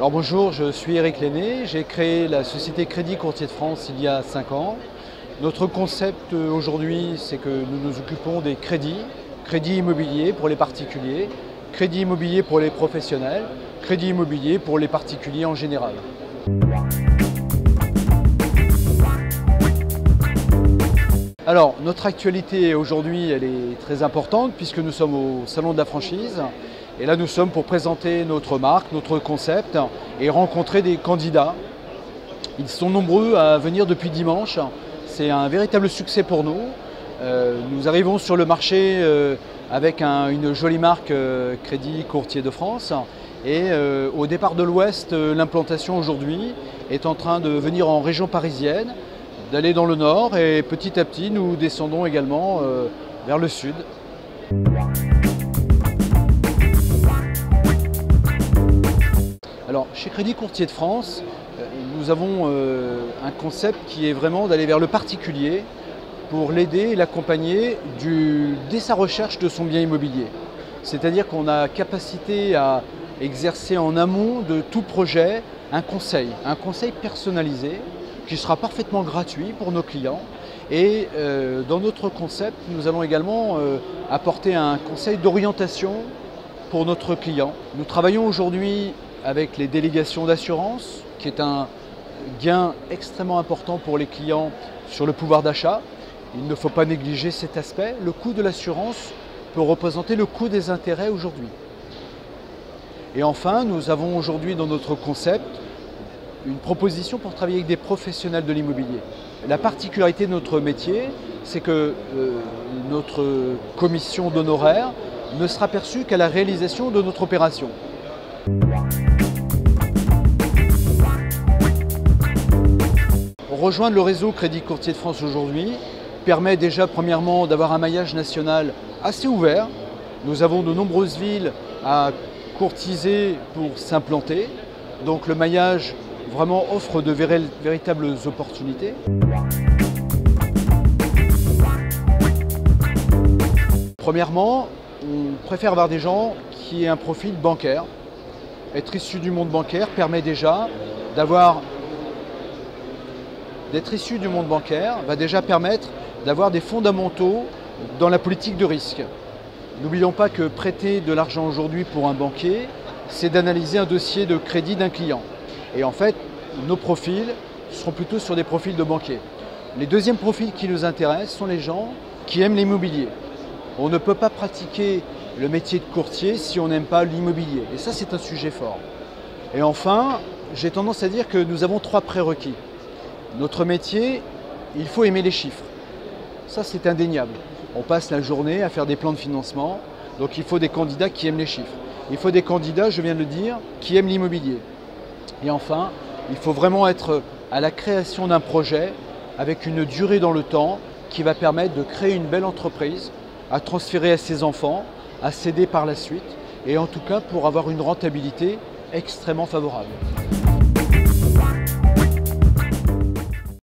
Alors bonjour, je suis Éric Lenné, j'ai créé la société Crédit Courtier de France il y a 5 ans. Notre concept aujourd'hui, c'est que nous nous occupons des crédits immobiliers pour les particuliers, crédits immobiliers pour les professionnels, crédits immobiliers pour les particuliers en général. Alors, notre actualité aujourd'hui, elle est très importante puisque nous sommes au Salon de la franchise. Et là, nous sommes pour présenter notre marque, notre concept et rencontrer des candidats. Ils sont nombreux à venir depuis dimanche. C'est un véritable succès pour nous. Nous arrivons sur le marché avec une jolie marque Crédit Courtier de France. Et au départ de l'Ouest, l'implantation aujourd'hui est en train de venir en région parisienne, d'aller dans le nord et petit à petit, nous descendons également vers le sud. Alors, chez Crédit Courtier de France, nous avons un concept qui est vraiment d'aller vers le particulier pour l'aider et l'accompagner dès sa recherche de son bien immobilier. C'est-à-dire qu'on a capacité à exercer en amont de tout projet un conseil personnalisé qui sera parfaitement gratuit pour nos clients. Et dans notre concept, nous allons également apporter un conseil d'orientation pour notre client. Nous travaillons aujourd'hui avec les délégations d'assurance, qui est un gain extrêmement important pour les clients sur le pouvoir d'achat. Il ne faut pas négliger cet aspect. Le coût de l'assurance peut représenter le coût des intérêts aujourd'hui. Et enfin, nous avons aujourd'hui dans notre concept une proposition pour travailler avec des professionnels de l'immobilier. La particularité de notre métier, c'est que notre commission d'honoraires ne sera perçue qu'à la réalisation de notre opération. Rejoindre le réseau Crédit Courtier de France aujourd'hui permet déjà premièrement d'avoir un maillage national assez ouvert. Nous avons de nombreuses villes à courtiser pour s'implanter. Donc le maillage vraiment offre de véritables opportunités. Premièrement, on préfère avoir des gens qui aient un profil bancaire. Être issu du monde bancaire permet déjà d'être issu du monde bancaire va déjà permettre d'avoir des fondamentaux dans la politique de risque. N'oublions pas que prêter de l'argent aujourd'hui pour un banquier, c'est d'analyser un dossier de crédit d'un client. Et en fait, nos profils seront plutôt sur des profils de banquiers. Les deuxièmes profils qui nous intéressent sont les gens qui aiment l'immobilier. On ne peut pas pratiquer le métier de courtier si on n'aime pas l'immobilier. Et ça, c'est un sujet fort. Et enfin, j'ai tendance à dire que nous avons 3 prérequis. Notre métier, il faut aimer les chiffres. Ça, c'est indéniable. On passe la journée à faire des plans de financement, donc il faut des candidats qui aiment les chiffres. Il faut des candidats, je viens de le dire, qui aiment l'immobilier. Et enfin, il faut vraiment être à la création d'un projet avec une durée dans le temps qui va permettre de créer une belle entreprise, à transférer à ses enfants, à céder par la suite et en tout cas pour avoir une rentabilité extrêmement favorable.